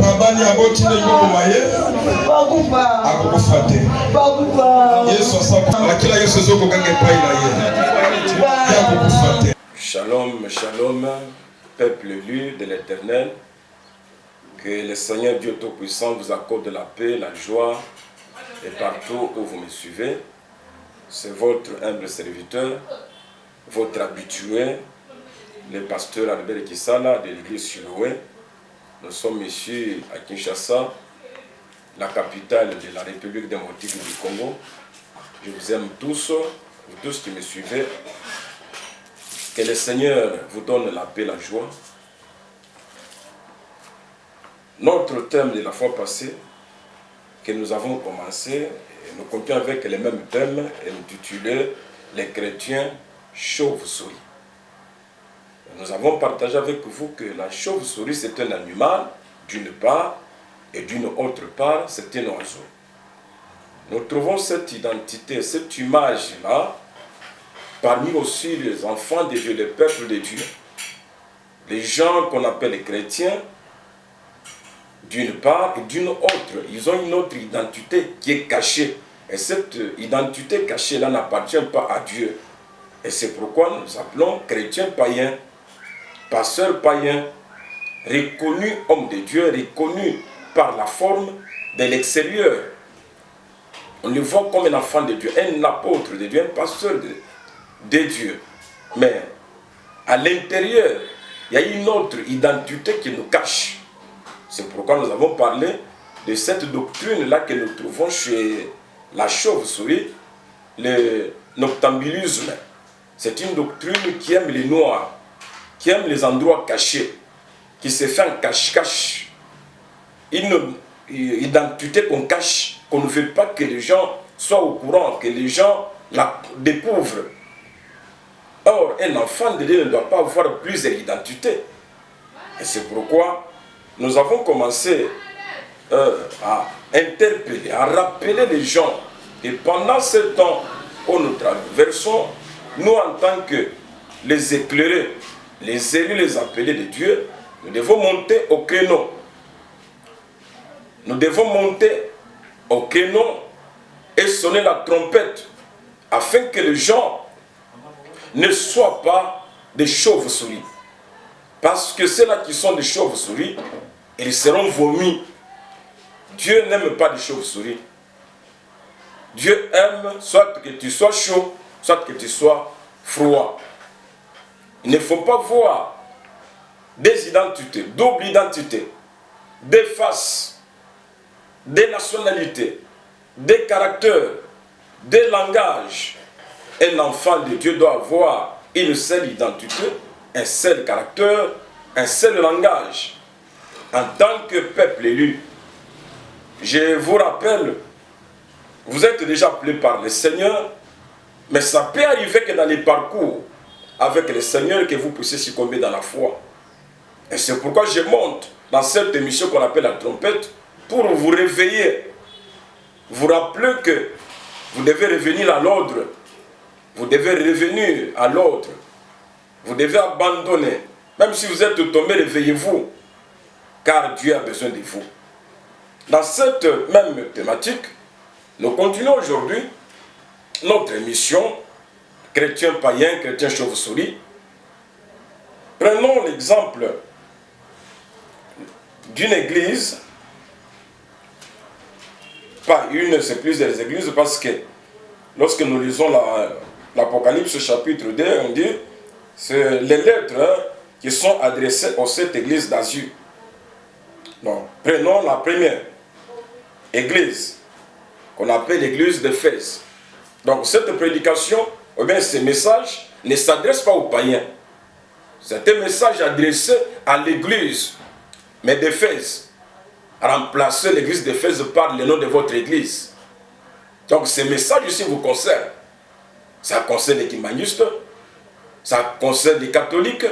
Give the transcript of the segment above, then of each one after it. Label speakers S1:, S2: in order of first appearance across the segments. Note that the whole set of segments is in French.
S1: Pabani aboti ne yomaye akukufate Yesu asaba kila Yesu zoko gange paila ye akukufate.
S2: Shalom, shalom, peuple élu de l'Éternel. Que le Seigneur Dieu Tout-Puissant vous accorde la paix, la joie et partout où vous me suivez. C'est votre humble serviteur, votre habitué, le pasteur Albert Kisala de l'église Siloé. Nous sommes ici à Kinshasa, la capitale de la République démocratique du Congo. Je vous aime tous, vous tous qui me suivez. Que le Seigneur vous donne la paix, la joie. Notre thème de la fois passée, que nous avons commencé, et nous continuons avec le même thème, intitulé « Les chrétiens chauves-souris ». Nous avons partagé avec vous que la chauve-souris c'est un animal, d'une part, et d'une autre part, c'est un oiseau. Nous trouvons cette identité, cette image-là, parmi aussi les enfants de Dieu, les peuples de Dieu, les gens qu'on appelle les chrétiens, d'une part, et d'une autre. Ils ont une autre identité qui est cachée. Et cette identité cachée-là n'appartient pas à Dieu. Et c'est pourquoi nous appelons chrétiens païens, pasteurs païens, reconnus hommes de Dieu, reconnus par la forme de l'extérieur. On le voit comme un enfant de Dieu, un apôtre de Dieu, un pasteur de Dieu. Mais à l'intérieur, il y a une autre identité qui nous cache. C'est pourquoi nous avons parlé de cette doctrine-là que nous trouvons chez la chauve-souris, le noctambulisme. C'est une doctrine qui aime les noirs, qui aime les endroits cachés, qui se fait en cache-cache. Une identité qu'on cache, qu'on ne veut pas que les gens soient au courant, que les gens la découvrent. Or, un enfant de Dieu ne doit pas avoir plusieurs identités. Et c'est pourquoi nous avons commencé à interpeller, à rappeler les gens. Et pendant ce temps où nous traversons, nous en tant que les éclairés, les élus, les appelés de Dieu, nous devons monter au créneau. Nous devons monter au créneau et sonner la trompette afin que les gens ne soient pas des chauves-souris. Parce que ceux-là qui sont des chauves-souris, ils seront vomis. Dieu n'aime pas les chauves-souris. Dieu aime soit que tu sois chaud, soit que tu sois froid. Il ne faut pas voir des identités, double identité, des faces, des nationalités, des caractères, des langages. Un enfant de Dieu doit avoir une seule identité, un seul caractère, un seul langage. En tant que peuple élu, je vous rappelle, vous êtes déjà appelés par le Seigneur, mais ça peut arriver que dans les parcours avec le Seigneur, que vous puissiez succomber dans la foi. Et c'est pourquoi je monte dans cette émission qu'on appelle la trompette, pour vous réveiller, vous rappeler que vous devez revenir à l'ordre, vous devez revenir à l'ordre, vous devez abandonner. Même si vous êtes tombé, réveillez-vous, car Dieu a besoin de vous. Dans cette même thématique, nous continuons aujourd'hui notre émission chrétien païen, chrétien chauve-souris. Prenons l'exemple d'une église, pas une, c'est plusieurs églises, parce que lorsque nous lisons l'Apocalypse chapitre 2, on dit c'est les lettres qui sont adressées aux 7 églises d'Asie. Donc, prenons la première église, qu'on appelle l'église d'Éphèse. Donc, cette prédication, ou bien ce message, ne s'adresse pas aux païens. C'est un message adressé à l'église, mais d'Éphèse. Remplacez l'église d'Éphèse par le nom de votre église. Donc, ce message ici vous concerne. Ça concerne les humanistes, ça concerne les catholiques,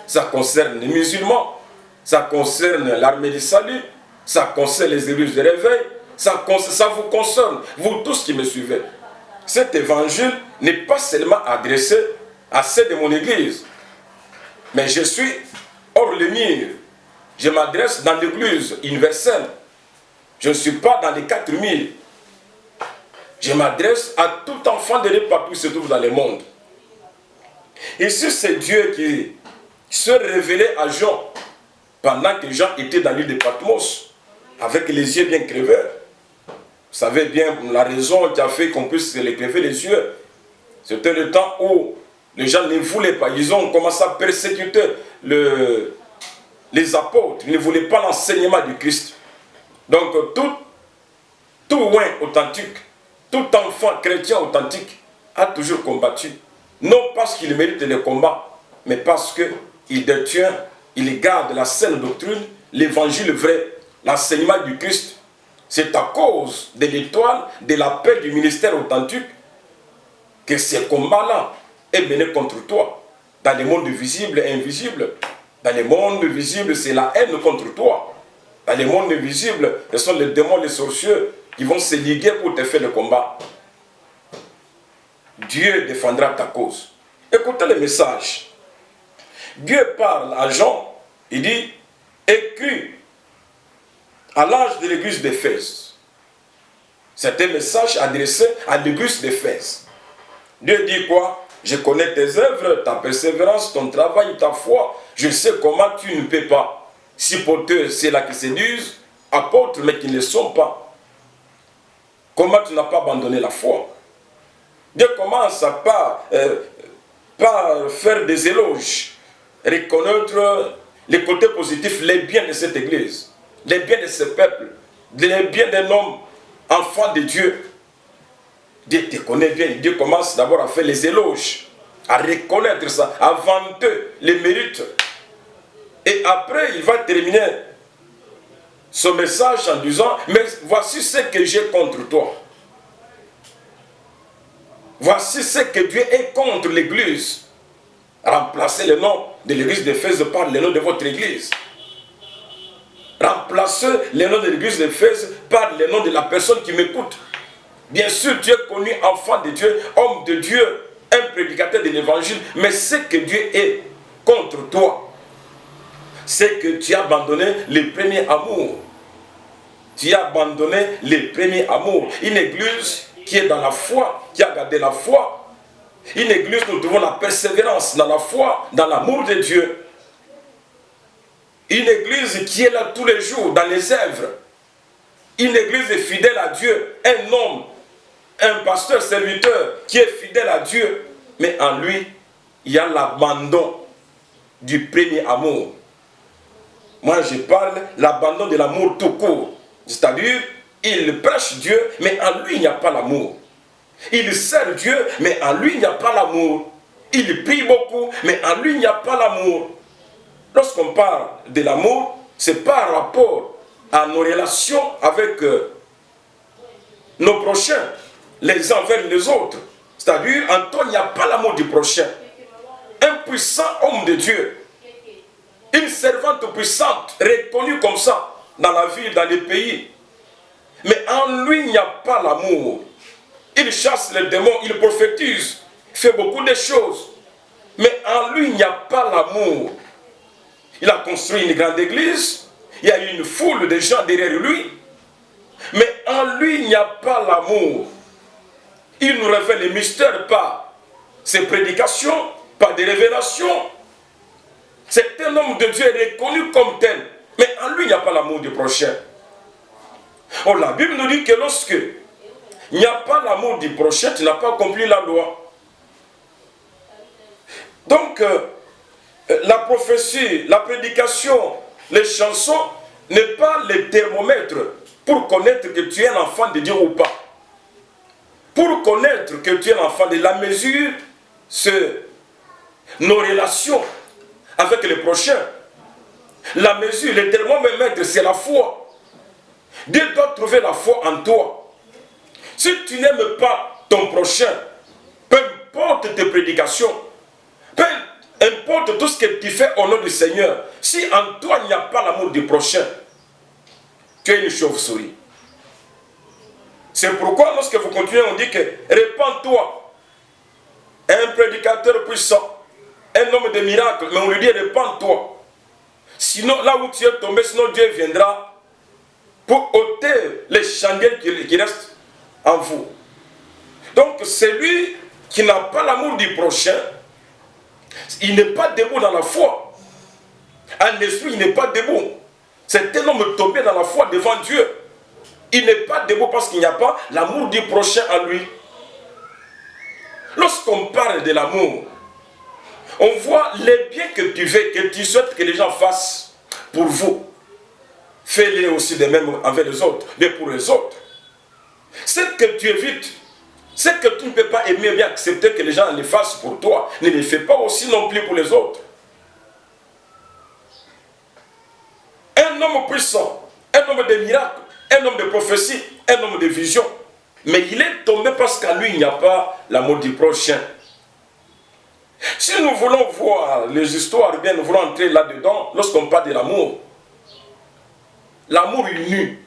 S2: ça concerne les musulmans, ça concerne l'armée du salut, ça concerne les églises de réveil, ça vous concerne, vous tous qui me suivez. Cet évangile n'est pas seulement adressé à ceux de mon église, Mais je suis hors les murs. Je m'adresse dans l'église universelle. Je ne suis pas dans les 4000. Je m'adresse à tout enfant de Dieu partout qui se trouve dans le monde. Ici, c'est Dieu qui se révélait à Jean pendant que Jean était dans l'île de Patmos, avec les yeux bien crevés. Vous savez bien la raison qui a fait qu'on puisse les crever les yeux. C'était le temps où les gens ne voulaient pas. Ils ont commencé à persécuter les apôtres. Ils ne voulaient pas l'enseignement du Christ. Donc tout oint authentique, tout enfant chrétien authentique a toujours combattu. Non parce qu'il mérite le combat, mais parce qu'il détient, il garde la saine doctrine, l'évangile vrai, l'enseignement du Christ. C'est à cause de l'étoile, de l'appel du ministère authentique, que ce combat-là est mené contre toi. Dans le monde visible et invisible. Dans le monde visible, c'est la haine contre toi. Dans le monde visible, ce sont les démons, les sorciers qui vont se liguer pour te faire le combat. Dieu défendra ta cause. Écoutez le message. Dieu parle à Jean, il dit, écris à l'âge de l'église d'Éphèse. C'est un message adressé à l'église d'Éphèse. Dieu dit quoi? Je connais tes œuvres, ta persévérance, ton travail, ta foi. Je sais comment tu ne peux pas. Si porteurs, c'est là qui séduisent, apôtres, mais qui ne le sont pas. Comment tu n'as pas abandonné la foi? Dieu commence par faire des éloges, reconnaître les côtés positifs, les biens de cette église, les biens de ce peuple, les biens d'un homme, enfant de Dieu. Dieu te connaît bien. Dieu commence d'abord à faire les éloges, à reconnaître ça, à vanter les mérites. Et après, il va terminer son message en disant, mais voici ce que j'ai contre toi. Voici ce que Dieu est contre l'église. Remplacez le nom de l'église d'Éphèse par le nom de votre église. Remplacez le nom de l'église d'Éphèse par le nom de la personne qui m'écoute. Bien sûr, tu es connu enfant de Dieu, homme de Dieu, un prédicateur de l'évangile, mais ce que Dieu est contre toi, c'est que tu as abandonné le premier amour. Tu as abandonné le premier amour. Une église qui est dans la foi, qui a gardé la foi. Une église où nous trouvons la persévérance dans la foi, dans l'amour de Dieu. Une église qui est là tous les jours dans les œuvres. Une église fidèle à Dieu. Un homme, un pasteur serviteur qui est fidèle à Dieu. Mais en lui, il y a l'abandon du premier amour. Moi, je parle l'abandon de l'amour tout court. C'est-à-dire, il prêche Dieu, mais en lui, il n'y a pas l'amour. Il sert Dieu, mais en lui, il n'y a pas l'amour. Il prie beaucoup, mais en lui, il n'y a pas l'amour. Lorsqu'on parle de l'amour, c'est par rapport à nos relations avec nos prochains, les uns envers les autres. C'est-à-dire, en toi, il n'y a pas l'amour du prochain. Un puissant homme de Dieu, une servante puissante, reconnue comme ça, dans la ville, dans les pays. Mais en lui, il n'y a pas l'amour. Il chasse les démons, il prophétise, il fait beaucoup de choses. Mais en lui, il n'y a pas l'amour. Il a construit une grande église, il y a une foule de gens derrière lui. Mais en lui, il n'y a pas l'amour. Il nous révèle les mystères par ses prédications, par des révélations. C'est un homme de Dieu reconnu comme tel. Mais en lui, il n'y a pas l'amour du prochain. Or, la Bible nous dit que lorsque il n'y a pas l'amour du prochain, tu n'as pas accompli la loi. Donc, la prophétie, la prédication, les chansons n'est pas le thermomètre pour connaître que tu es un enfant de Dieu ou pas. Pour connaître que tu es un enfant de la mesure, c'est nos relations avec les prochains. La mesure, le thermomètre, c'est la foi. Dieu doit trouver la foi en toi. Si tu n'aimes pas ton prochain, peu importe tes prédications, peu importe tout ce que tu fais au nom du Seigneur, si en toi il n'y a pas l'amour du prochain, tu es une chauve-souris. C'est pourquoi lorsque vous continuez, on dit que répands-toi. Un prédicateur puissant, un homme de miracle, mais on lui dit répands-toi. Sinon, là où tu es tombé, sinon Dieu viendra pour ôter les chandelles qui restent en vous. Donc, celui qui n'a pas l'amour du prochain, il n'est pas debout dans la foi. En esprit, il n'est pas debout. C'est un homme tombé dans la foi devant Dieu. Il n'est pas debout parce qu'il n'y a pas l'amour du prochain en lui. Lorsqu'on parle de l'amour, on voit les biens que tu fais, que tu souhaites que les gens fassent pour vous. Fais-les aussi de même envers les autres, mais pour les autres. Ce que tu évites, ce que tu ne peux pas aimer bien accepter que les gens les fassent pour toi, ne les fais pas aussi non plus pour les autres. Un homme puissant, un homme de miracles, un homme de prophétie, un homme de vision. Mais il est tombé parce qu'en lui, il n'y a pas l'amour du prochain. Si nous voulons voir les histoires, bien nous voulons entrer là-dedans, lorsqu'on parle de l'amour, l'amour uni.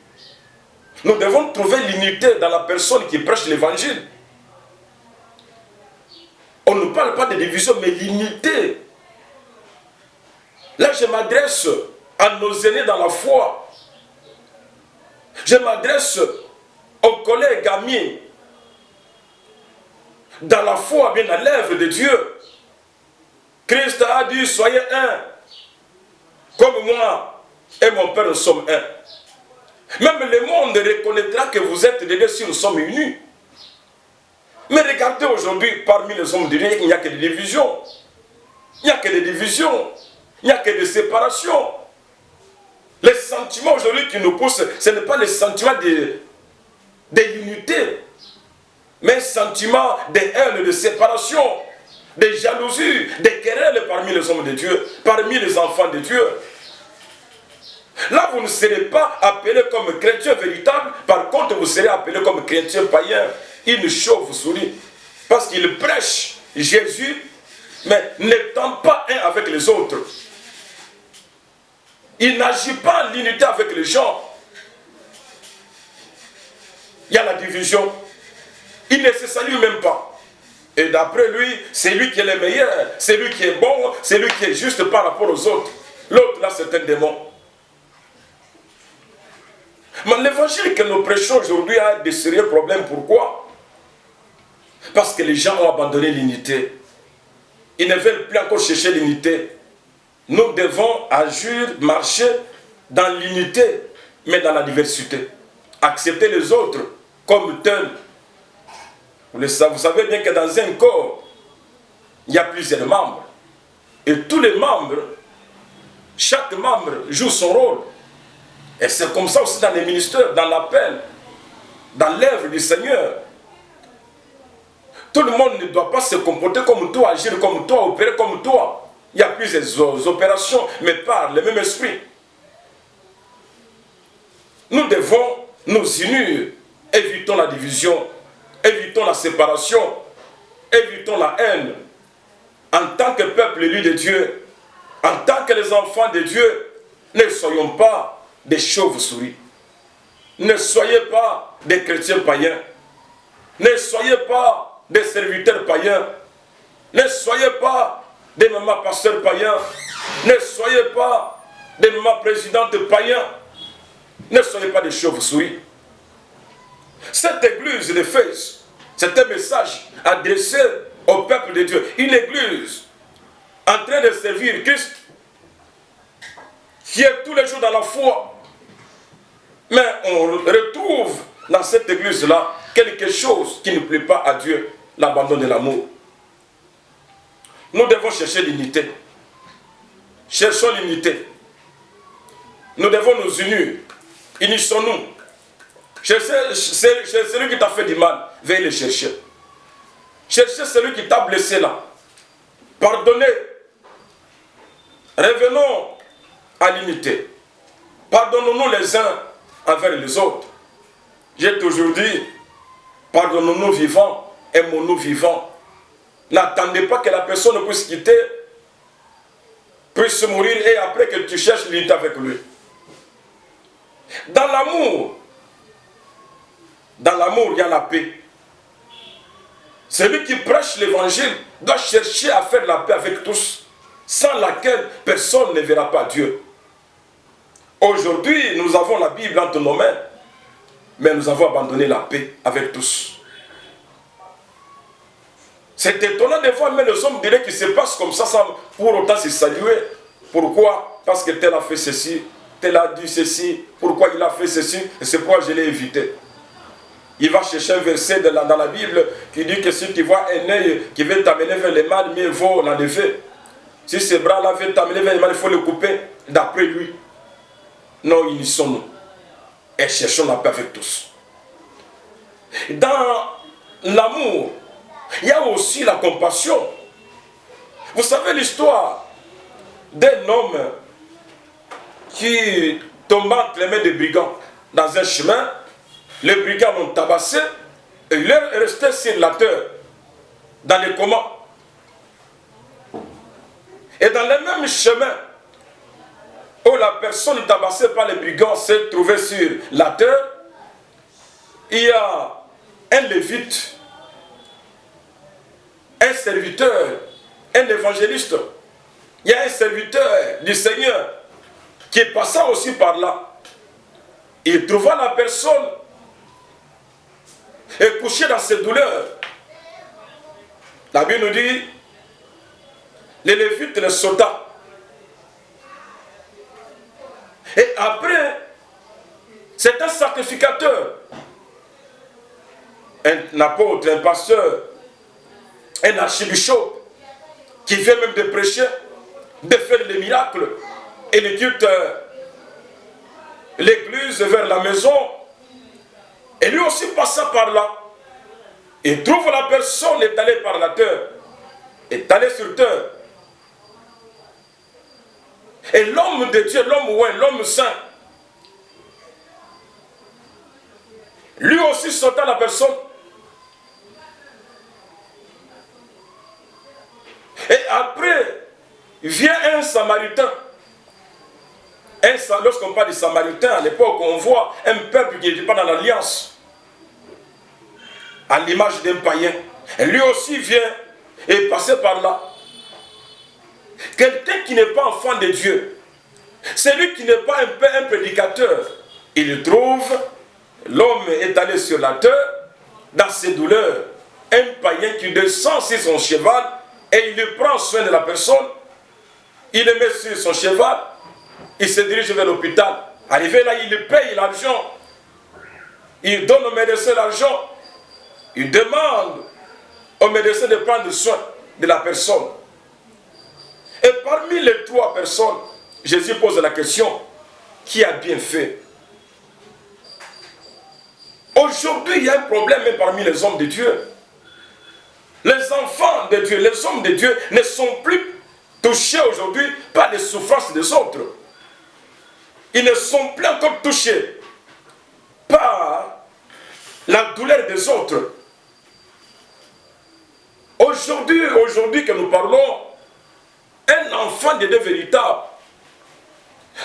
S2: Nous devons trouver l'unité dans la personne qui prêche l'évangile. On ne parle pas de division, mais l'unité. Là, je m'adresse à nos aînés dans la foi. Je m'adresse aux collègues amis dans la foi, bien à l'œuvre de Dieu. Christ a dit, soyez un, comme moi et mon Père nous sommes un. Même le monde reconnaîtra que vous êtes des deux si nous sommes unis. Mais regardez aujourd'hui, parmi les hommes de Dieu, il n'y a que des divisions. Il n'y a que des divisions. Il n'y a que des séparations. Les sentiments aujourd'hui qui nous poussent, ce n'est pas les sentiments de l'unité, mais un sentiment de haine, de séparation, de jalousie, de querelles parmi les hommes de Dieu, parmi les enfants de Dieu. Là, vous ne serez pas appelé comme chrétien véritable, par contre, vous serez appelé comme chrétien païen, une chauve-souris, parce qu'il prêche Jésus, mais n'étant pas un avec les autres. Il n'agit pas en l'unité avec les gens. Il y a la division. Il ne se salue même pas. Et d'après lui, c'est lui qui est le meilleur, c'est lui qui est bon, c'est lui qui est juste par rapport aux autres. L'autre, là, c'est un démon. Mais l'évangile que nous prêchons aujourd'hui a des sérieux problèmes. Pourquoi? Parce que les gens ont abandonné l'unité. Ils ne veulent plus encore chercher l'unité. Nous devons agir, marcher dans l'unité, mais dans la diversité. Accepter les autres comme tels. Vous savez bien que dans un corps, il y a plusieurs membres. Et tous les membres, chaque membre joue son rôle. Et c'est comme ça aussi dans les ministères, dans l'appel, dans l'œuvre du Seigneur. Tout le monde ne doit pas se comporter comme toi, agir comme toi, opérer comme toi. Il y a plusieurs opérations, mais par le même esprit. Nous devons nous unir. Évitons la division, évitons la séparation, évitons la haine. En tant que peuple élu de Dieu, en tant que les enfants de Dieu, ne soyons pas des chauves-souris. Ne soyez pas des chrétiens païens. Ne soyez pas des serviteurs païens. Ne soyez pas des mamans pasteurs païens. Ne soyez pas des mamans présidentes païens. Ne soyez pas des chauves-souris. Cette église d'Éphèse, c'est un message adressé au peuple de Dieu. Une église en train de servir Christ, qui est tous les jours dans la foi. Mais on retrouve dans cette église-là quelque chose qui ne plaît pas à Dieu, l'abandon de l'amour. Nous devons chercher l'unité. Cherchons l'unité. Nous devons nous unir. Unissons-nous. Cherchez celui qui t'a fait du mal, veuillez le chercher. Cherchez celui qui t'a blessé là. Pardonnez. Revenons à l'unité. Pardonnons-nous les uns envers les autres. J'ai toujours dit, pardonnons-nous vivants, aimons-nous vivants. N'attendez pas que la personne puisse quitter, puisse mourir et après que tu cherches l'unité avec lui. Dans l'amour, il y a la paix. Celui qui prêche l'évangile doit chercher à faire la paix avec tous, sans laquelle personne ne verra pas Dieu. Aujourd'hui, nous avons la Bible entre nos mains, mais nous avons abandonné la paix avec tous. C'est étonnant des fois, mais les hommes diraient qu'il se passe comme ça sans pour autant se saluer. Pourquoi? Parce que tel a fait ceci, tel a dit ceci, pourquoi il a fait ceci, et c'est pourquoi je l'ai évité. Il va chercher un verset dans la Bible qui dit que si tu vois un œil qui veut t'amener vers le mal, mieux vaut l'enlever. Si ce bras-là veut t'amener vers le mal, il faut le couper d'après lui. Non, unissons-nous et cherchons la paix avec tous. Dans l'amour, il y a aussi la compassion. Vous savez l'histoire d'un homme qui tomba entre les mains des brigands dans un chemin. Les brigands l'ont tabassé et il est resté sur la terre, dans les comas. Et dans le même chemin où la personne tabassée par les brigands s'est trouvée sur la terre, il y a un lévite, un serviteur, un évangéliste. Il y a un serviteur du Seigneur qui passa aussi par là. Il trouva la personne et couché dans ses douleurs. La Bible nous dit, le lévite le sauta. Et après, c'est un sacrificateur, un apôtre, un pasteur, un archibishop, qui vient même de prêcher, de faire des miracles. Et il quitte l'église vers la maison. Et lui aussi passa par là. Il trouve la personne étalée par la terre, étalée sur terre. Et l'homme de Dieu, l'homme ouin, l'homme saint, lui aussi sauta la personne. Et après, vient un Samaritain. Lorsqu'on parle des Samaritains, à l'époque, on voit un peuple qui n'était pas dans l'alliance, à l'image d'un païen. Et lui aussi vient et passe par là. Quelqu'un qui n'est pas enfant de Dieu, celui qui n'est pas un prédicateur, il trouve l'homme étalé sur la terre, dans ses douleurs, un païen qui descend sur son cheval et il prend soin de la personne, il le met sur son cheval, il se dirige vers l'hôpital. Arrivé là, il paye l'argent, il donne au médecin l'argent, il demande au médecin de prendre soin de la personne. Et parmi les trois personnes, Jésus pose la question, qui a bien fait? Aujourd'hui, il y a un problème même parmi les hommes de Dieu. Les enfants de Dieu, les hommes de Dieu ne sont plus touchés aujourd'hui par les souffrances des autres. Ils ne sont plus encore touchés par la douleur des autres. Aujourd'hui que nous parlons, un enfant de Dieu véritable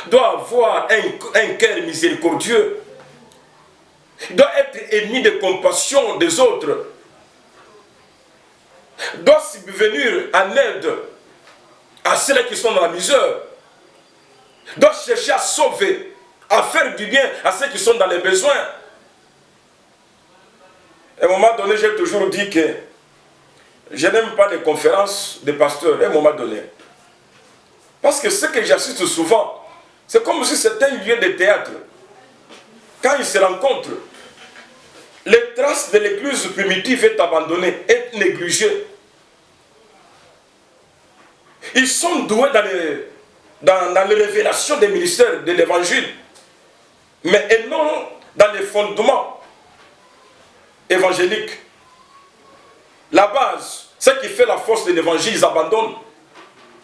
S2: doit avoir un cœur miséricordieux, doit être ennemi de compassion des autres, doit subvenir en aide à ceux qui sont dans la misère, doit chercher à sauver, à faire du bien à ceux qui sont dans les besoins. À un moment donné, j'ai toujours dit que je n'aime pas les conférences des pasteurs, à un moment donné. Parce que ce que j'assiste souvent, c'est comme si c'était un lieu de théâtre. Quand ils se rencontrent, les traces de l'église primitive est abandonnée, est négligée. Ils sont doués dans les révélations des ministères de l'évangile, mais non dans les fondements évangéliques. La base, ce qui fait la force de l'évangile, ils abandonnent.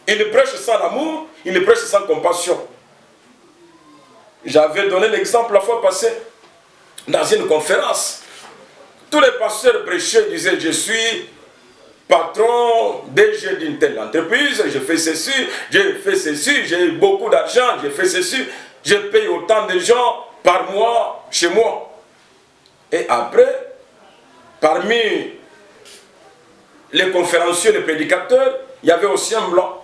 S2: Ils le prêchent sans amour, ils le prêchent sans compassion. J'avais donné l'exemple la fois passée, dans une conférence. Tous les pasteurs prêcheurs disaient, je suis patron, DG d'une telle entreprise, je fais ceci, j'ai eu beaucoup d'argent, j'ai fait ceci, je paye autant de gens par mois chez moi. Et après, parmi les conférenciers, les prédicateurs, il y avait aussi un blanc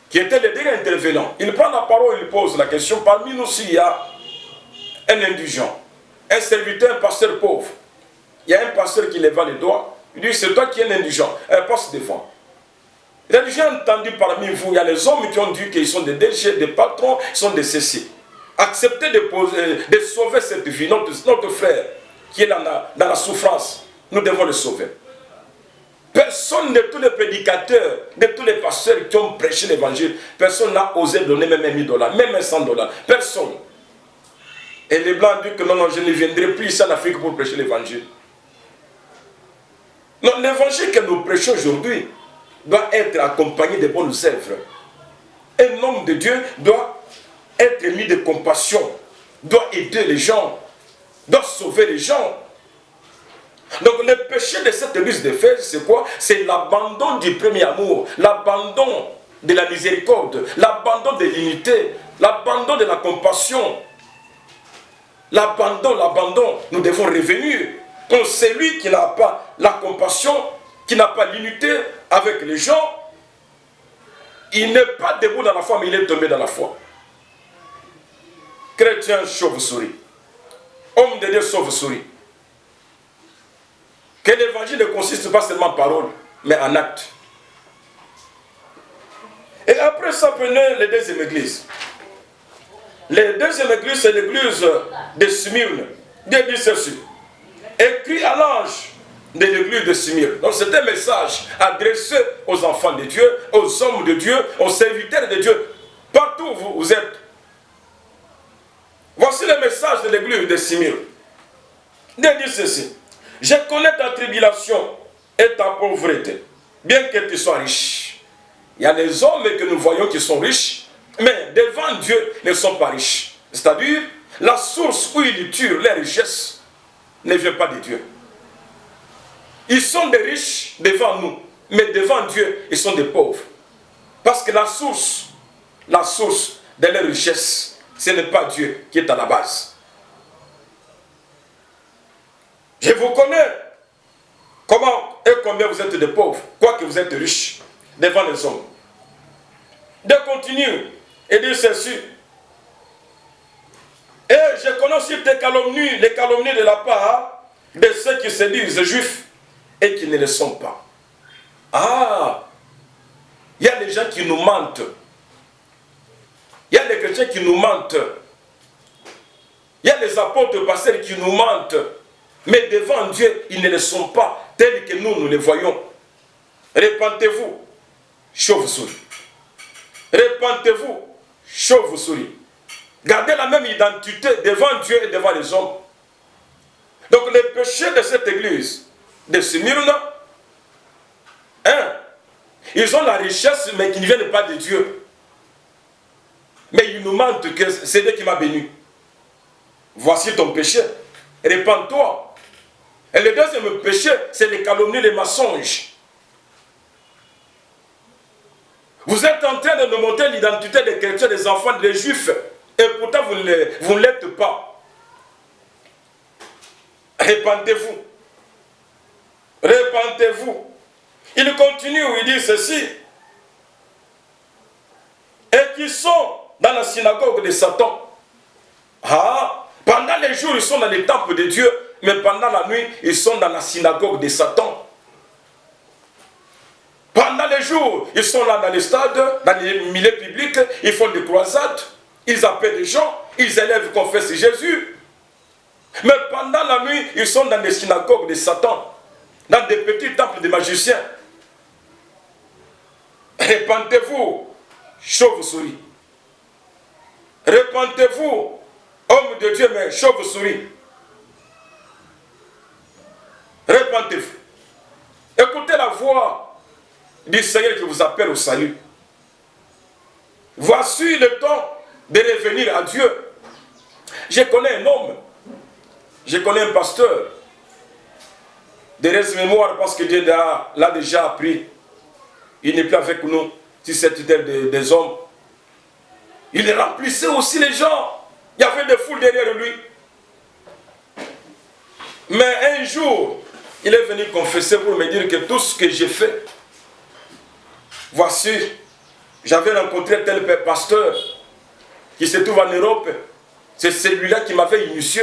S2: qui était le dernier intervenant. Il prend la parole, il pose la question. Parmi nous, s'il y a un indigent, un serviteur, un pasteur pauvre, il y a un pasteur qui lève les doigts, il dit, c'est toi qui es un indigent, passe devant. Il a déjà entendu parmi vous, il y a les hommes qui ont dit qu'ils sont des DG, des patrons, ils sont des CC. Acceptez de sauver cette vie, notre frère qui est dans la souffrance, nous devons le sauver. Personne de tous les prédicateurs, de tous les pasteurs qui ont prêché l'évangile, personne n'a osé donner même $1000, même $100. Personne. Et les Blancs disent que non, non, je ne viendrai plus ici en Afrique pour prêcher l'évangile. Non, l'évangile que nous prêchons aujourd'hui doit être accompagné de bonnes œuvres. Un homme de Dieu doit être mis de compassion, doit aider les gens, doit sauver les gens. Donc le péché de cette église d'Éphèse, c'est quoi? C'est l'abandon du premier amour, l'abandon de la miséricorde, l'abandon de l'unité, l'abandon de la compassion. L'abandon, nous devons revenir. Donc celui qui n'a pas la compassion, qui n'a pas l'unité avec les gens, il n'est pas debout dans la foi, mais il est tombé dans la foi. Chrétien chauve-souris, homme de Dieu chauve-souris. Que l'évangile ne consiste pas seulement en parole, mais en acte. Et après ça, prenez les deuxième église. La deuxième église, c'est l'église de Smyrne. Dieu dit ceci. Écrit à l'ange de l'église de Smyrne. Donc c'est un message adressé aux enfants de Dieu, aux hommes de Dieu, aux serviteurs de Dieu. Partout où vous êtes. Voici le message de l'église de Smyrne. Dieu dit ceci. Je connais ta tribulation et ta pauvreté, bien que tu sois riche. Il y a des hommes que nous voyons qui sont riches, mais devant Dieu, ils ne sont pas riches. C'est-à-dire, la source où ils tirent les richesses ne vient pas de Dieu. Ils sont des riches devant nous, mais devant Dieu, ils sont des pauvres. Parce que la source de leur richesse, ce n'est pas Dieu qui est à la base. Je vous connais comment et combien vous êtes des pauvres, quoique vous êtes riches devant les hommes. De continuer et dire ceci. Et je connais aussi tes calomnies, les calomnies de la part de ceux qui se disent juifs et qui ne le sont pas. Ah, il y a des gens qui nous mentent. Il y a des chrétiens qui nous mentent. Il y a des apôtres pasteurs qui nous mentent. Mais devant Dieu, ils ne le sont pas tels que nous les voyons. Répentez-vous, chauve-souris. Répentez-vous, chauve-souris. Gardez la même identité devant Dieu et devant les hommes. Donc les péchés de cette église de Smyrne, ils ont la richesse mais qui ne viennent pas de Dieu. Mais ils nous mentent que c'est Dieu qui m'a béni. Voici ton péché. Répands-toi. Et le deuxième péché, c'est les calomnies, les mensonges. Vous êtes en train de nous montrer l'identité des chrétiens, des enfants, des juifs. Et pourtant, vous ne l'êtes pas. Répentez-vous. Répentez-vous. Il continue, il dit ceci. Et qui sont dans la synagogue de Satan. Ah, pendant les jours, ils sont dans les temples de Dieu. Mais pendant la nuit, ils sont dans la synagogue de Satan. Pendant les jours, ils sont là dans les stades, dans les milieux publics, ils font des croisades, ils appellent des gens, ils élèvent, confessent Jésus. Mais pendant la nuit, ils sont dans les synagogues de Satan, dans des petits temples de magiciens. Répentez-vous, chauve-souris. Répentez-vous, homme de Dieu, mais chauve-souris. Répentez-vous. Écoutez la voix du Seigneur qui vous appelle au salut. Voici le temps de revenir à Dieu. Je connais un homme, je connais un pasteur, de reste mémoire parce que Dieu l'a déjà appris. Il n'est plus avec nous, si c'est des hommes. Il remplissait aussi les gens. Il y avait des foules derrière lui. Mais un jour, il est venu confesser pour me dire que tout ce que j'ai fait, voici, j'avais rencontré tel pasteur qui se trouve en Europe. C'est celui-là qui m'avait initié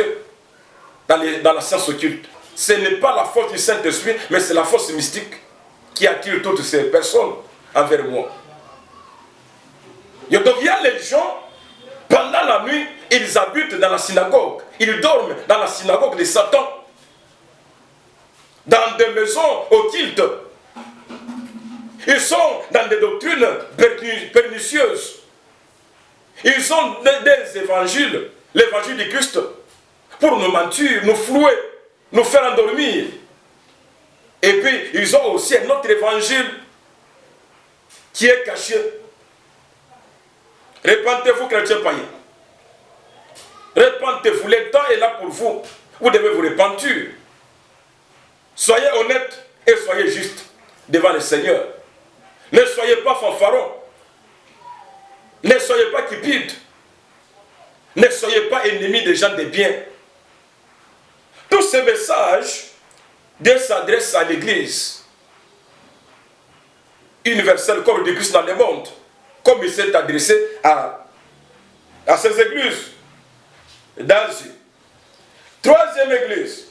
S2: dans la science occulte. Ce n'est pas la force du Saint-Esprit, mais c'est la force mystique qui attire toutes ces personnes envers moi. Et donc il y a les gens, pendant la nuit, ils habitent dans la synagogue. Ils dorment dans la synagogue de Satan. Dans des maisons occultes. Ils sont dans des doctrines pernicieuses. Ils ont des évangiles, l'évangile du Christ, pour nous mentir, nous flouer, nous faire endormir. Et puis, ils ont aussi un autre évangile qui est caché. Répentez-vous, chrétiens païens. Répentez-vous, le temps est là pour vous. Vous devez vous repentir. Soyez honnêtes et soyez justes devant le Seigneur. Ne soyez pas fanfarons. Ne soyez pas cupides. Ne soyez pas ennemis des gens de bien. Tous ces messages, Dieu s'adresse à l'Église universelle comme le Christ dans le monde, comme il s'est adressé à ces églises d'Asie. Troisième église.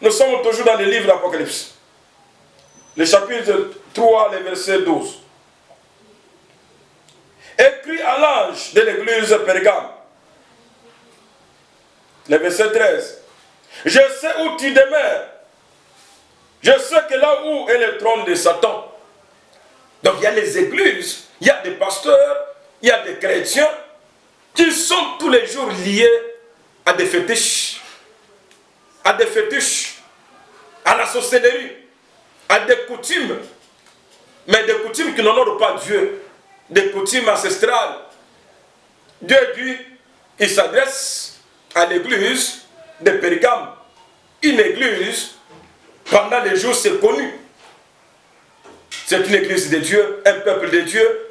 S2: Nous sommes toujours dans le livre d'Apocalypse. Le chapitre 3, le verset 12. Écrit à l'ange de l'église de Pergame. Le verset 13. Je sais où tu demeures. Je sais que là où est le trône de Satan. Donc il y a les églises, il y a des pasteurs, il y a des chrétiens qui sont tous les jours liés à des fétiches. À des fétiches. À la sorcellerie. À des coutumes. Mais des coutumes qui n'honorent pas Dieu. Des coutumes ancestrales. Dieu dit, il s'adresse à l'église de Pergame. Une église, pendant les jours, c'est connu. C'est une église de Dieu, un peuple de Dieu,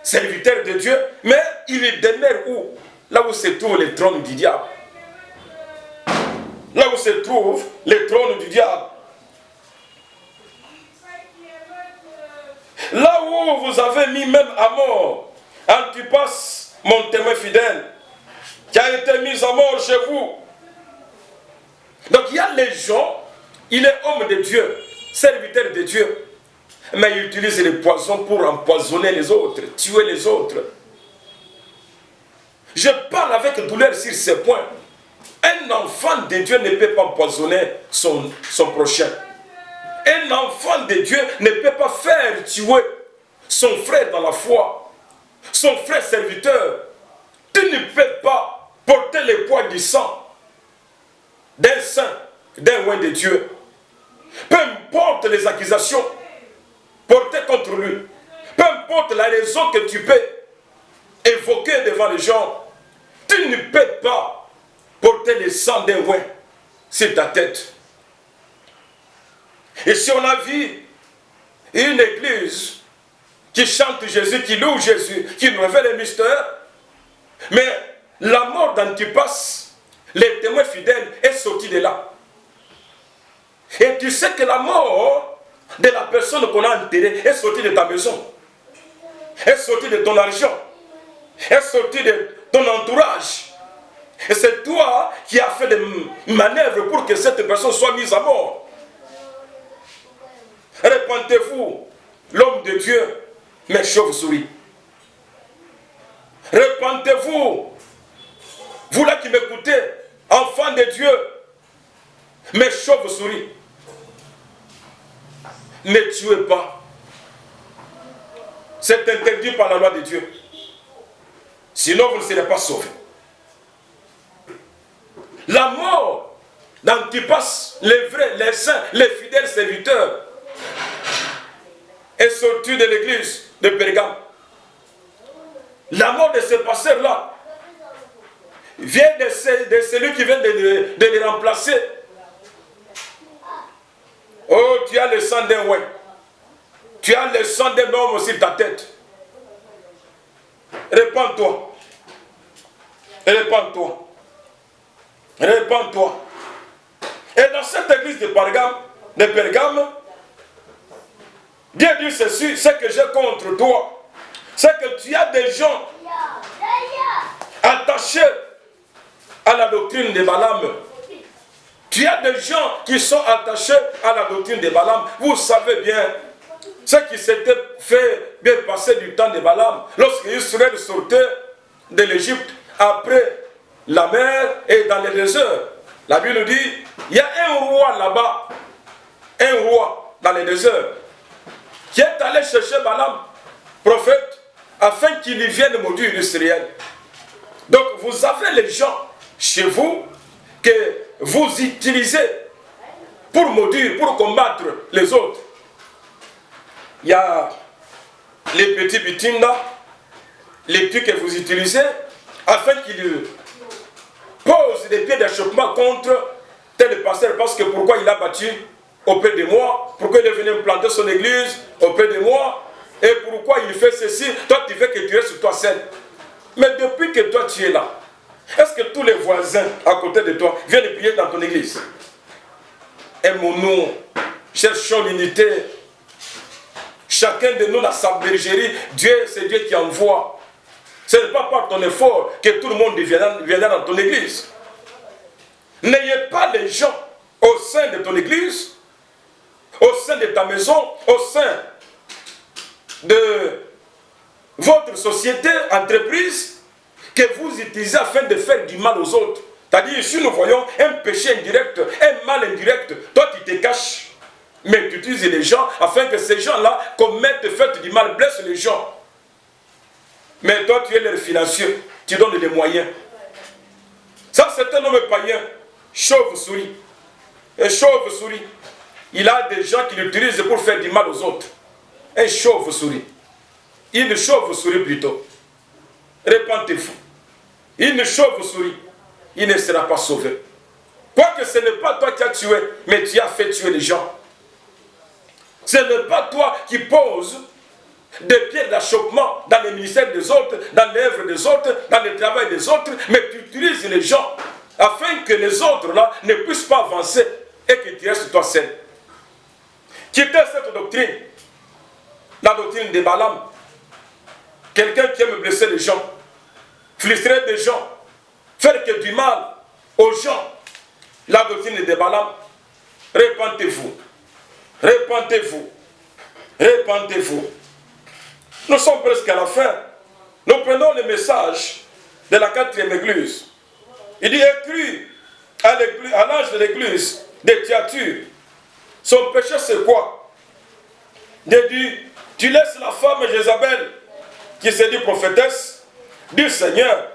S2: serviteur de Dieu, mais il demeure où? Là où se trouve le trône du diable. Là où se trouve le trône du diable. Là où vous avez mis même à mort Antipas, mon témoin fidèle, qui a été mis à mort chez vous. Donc il y a les gens, il est homme de Dieu, serviteur de Dieu, mais il utilise les poisons pour empoisonner les autres, tuer les autres. Je parle avec douleur sur ce point. Un enfant de Dieu ne peut pas empoisonner son prochain. Un enfant de Dieu ne peut pas faire tuer son frère dans la foi, son frère serviteur. Tu ne peux pas porter le poids du sang d'un saint, d'un oint de Dieu. Peu importe les accusations portées contre lui, peu importe la raison que tu peux évoquer devant les gens, tu ne peux pas porter le sang d'un oint sur ta tête. Et si on a vu une église qui chante Jésus, qui loue Jésus, qui nous révèle les mystères, mais la mort d'Antipas, les témoins fidèles, est sorti de là. Et tu sais que la mort de la personne qu'on a enterrée est sortie de ta maison, est sortie de ton argent, est sortie de ton entourage. Et c'est toi qui as fait des manœuvres pour que cette personne soit mise à mort. Répentez-vous, l'homme de Dieu, mais chauve-souris. Répentez-vous, vous là qui m'écoutez, enfants de Dieu, mais chauve-souris. Ne tuez pas. C'est interdit par la loi de Dieu. Sinon, vous ne serez pas sauvés. La mort d'Antipas, les vrais, les saints, les fidèles serviteurs, est sortie de l'église de Pergame. La mort de ce pasteur-là vient de celui qui vient de les remplacer. Oh, tu as le sang d'un oint. Tu as le sang d'un homme sur ta tête. Répands-toi. Répands-toi. Répands-toi. Et dans cette église de Pergame, Dieu dit ceci, ce que j'ai contre toi, c'est que tu as des gens attachés à la doctrine de Balaam. Tu as des gens qui sont attachés à la doctrine de Balaam. Vous savez bien ce qui s'était fait bien passer du temps de Balaam, lorsque Israël sortait de l'Égypte après la mer et dans le désert. La Bible nous dit, il y a un roi là-bas, un roi dans le désert, qui est allé chercher Balaam, prophète, afin qu'il y vienne maudire Israël. Donc vous avez les gens chez vous que vous utilisez pour maudire, pour combattre les autres. Il y a les petits bitinda, les petits que vous utilisez, afin qu'ils posent des pieds d'achoppement contre tel pasteur, parce que pourquoi il a battu auprès de moi, pourquoi il est venu me planter son église auprès de moi, et pourquoi il fait ceci, toi tu veux que tu restes toi seul. Mais depuis que toi tu es là, est-ce que tous les voisins à côté de toi viennent prier dans ton église? Aimons-nous, cherchons l'unité. Chacun de nous dans sa bergerie, Dieu, c'est Dieu qui envoie. Ce n'est pas par ton effort que tout le monde viendra dans ton église. N'ayez pas les gens au sein de ton église, au sein de ta maison, au sein de votre société, entreprise, que vous utilisez afin de faire du mal aux autres. C'est-à-dire, ici nous voyons un péché indirect, un mal indirect. Toi, tu te caches, mais tu utilises les gens afin que ces gens-là commettent, fassent du mal, blessent les gens. Mais toi, tu es leur financier, tu donnes les moyens. Ça, c'est un homme païen, chauve-souris. Un chauve-souris, il a des gens qui l'utilisent pour faire du mal aux autres. Un chauve-souris. Une chauve-souris plutôt. Répentez-vous. Une chauve-souris, il ne sera pas sauvé. Quoique ce n'est pas toi qui as tué, mais tu as fait tuer les gens. Ce n'est pas toi qui poses des pierres d'achoppement dans les ministères des autres, dans l'œuvre des autres, dans le travail des autres, mais tu utilises les gens afin que les autres là ne puissent pas avancer et que tu restes toi seul. Quittez cette doctrine, la doctrine de Balaam. Quelqu'un qui aime blesser les gens, frustrer des gens, faire que du mal aux gens. La doctrine de Balaam, répentez-vous, répentez-vous, répentez-vous. Nous sommes presque à la fin. Nous prenons le message de la 4e église. Il dit écrit à l'ange de l'église de Thyatire. Son péché c'est quoi? Il dit, tu laisses la femme Jézabel, qui se dit prophétesse du Seigneur,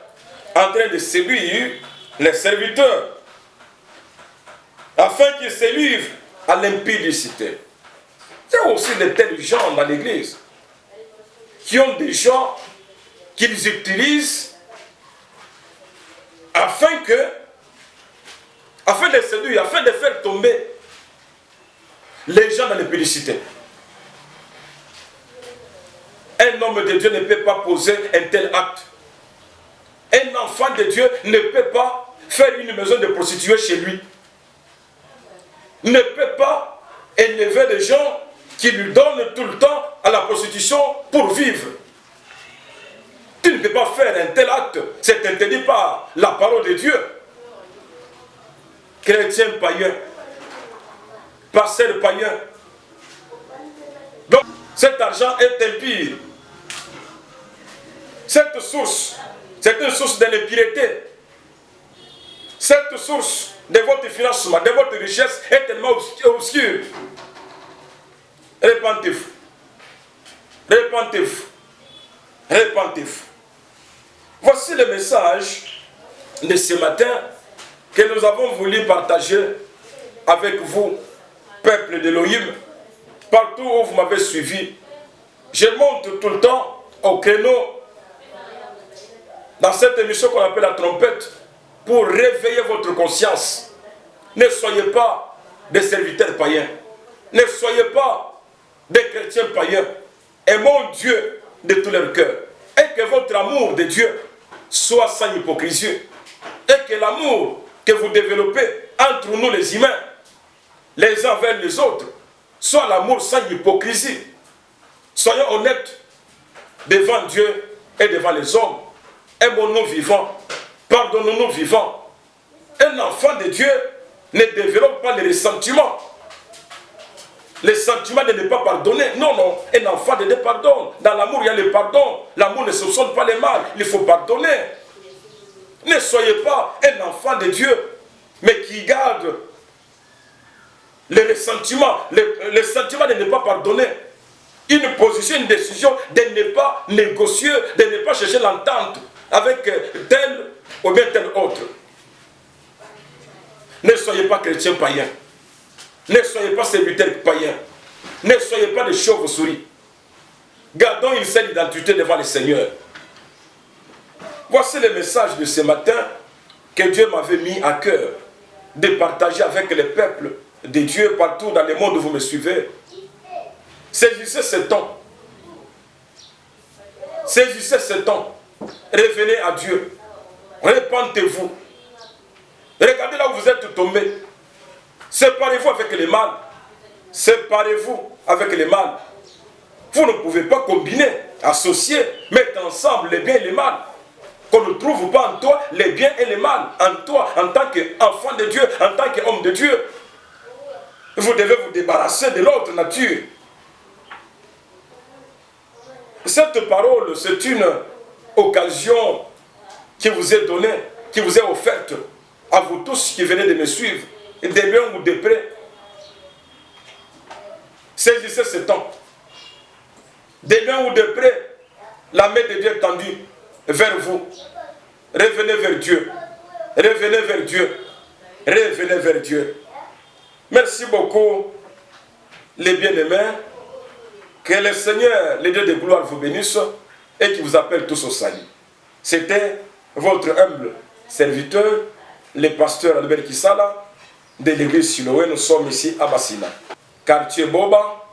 S2: en train de séduire les serviteurs, afin qu'ils se livrent à l'impudicité. Il y a aussi de tels gens dans l'église, qui ont des gens qu'ils utilisent afin de séduire, afin de faire tomber les gens dans l'impudicité. Un homme de Dieu ne peut pas poser un tel acte. Un enfant de Dieu ne peut pas faire une maison de prostituées chez lui. Ne peut pas élever des gens qui lui donnent tout le temps à la prostitution pour vivre. Tu ne peux pas faire un tel acte. C'est interdit par la parole de Dieu. Chrétien païen, pasteur païen. Donc, cet argent est impur. Cette source, c'est une source de l'impureté. Cette source de votre financement, de votre richesse est tellement obscure. Répentez-vous. Répentez-vous. Répentez-vous. Voici le message de ce matin que nous avons voulu partager avec vous, peuple d'Élohim, partout où vous m'avez suivi. Je monte tout le temps au créneau dans cette émission qu'on appelle la trompette pour réveiller votre conscience. Ne soyez pas des serviteurs païens. Ne soyez pas des chrétiens païens. Aimons Dieu de tout leur cœur. Et que votre amour de Dieu soit sans hypocrisie. Et que l'amour que vous développez entre nous les humains les uns envers les autres, soit l'amour sans hypocrisie. Soyons honnêtes devant Dieu et devant les hommes. Aimons-nous vivants, pardonnons-nous vivants. Un enfant de Dieu ne développe pas les ressentiments. Les sentiments de ne pas pardonner. Non, non, un enfant de Dieu pardonne. Dans l'amour, il y a le pardon. L'amour ne soupçonne pas les mal. Il faut pardonner. Ne soyez pas un enfant de Dieu, mais qui garde les ressentiments, les sentiments de ne pas pardonner. Une position, une décision de ne pas négocier, de ne pas chercher l'entente avec tel ou bien tel autre. Ne soyez pas chrétiens païens. Ne soyez pas serviteurs païens. Ne soyez pas des chauves-souris. Gardons une seule identité devant le Seigneur. Voici le message de ce matin que Dieu m'avait mis à cœur de partager avec les peuples de Dieu partout dans le monde où vous me suivez. Saisissez ce temps. Saisissez ce temps. Revenez à Dieu. Repentez-vous. Regardez là où vous êtes tombés. Séparez-vous avec les mal. Séparez-vous avec les mal. Vous ne pouvez pas combiner, associer, mettre ensemble les biens et les mal. Qu'on ne trouve pas en toi les biens et les mal. En toi, en tant qu'enfant de Dieu, en tant qu'homme de Dieu. Vous devez vous débarrasser de l'autre nature. Cette parole, c'est une occasion qui vous est donnée, qui vous est offerte à vous tous qui venez de me suivre, de loin ou de près. Saisissez ce temps. De loin ou de près, la main de Dieu est tendue vers vous. Revenez vers Dieu. Revenez vers Dieu. Revenez vers Dieu. Merci beaucoup, les bien-aimés. Que le Seigneur, le Dieu de gloire, vous bénisse et qui vous appelle tous au salut. C'était votre humble serviteur, le pasteur Albert Kisala, de l'église Siloé. Nous sommes ici à Bassina. Quartier Boba,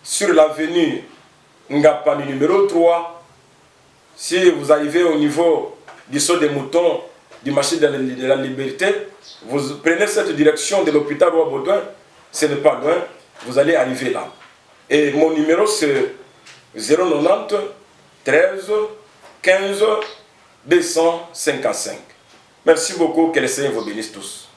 S2: sur l'avenue Ngapani numéro 3. Si vous arrivez au niveau du saut des moutons, du marché de la Liberté, vous prenez cette direction de l'hôpital Roi Baudouin, ce n'est pas loin, vous allez arriver là. Et mon numéro c'est 090 13 15 255. Merci beaucoup, que le Seigneur vous bénisse tous.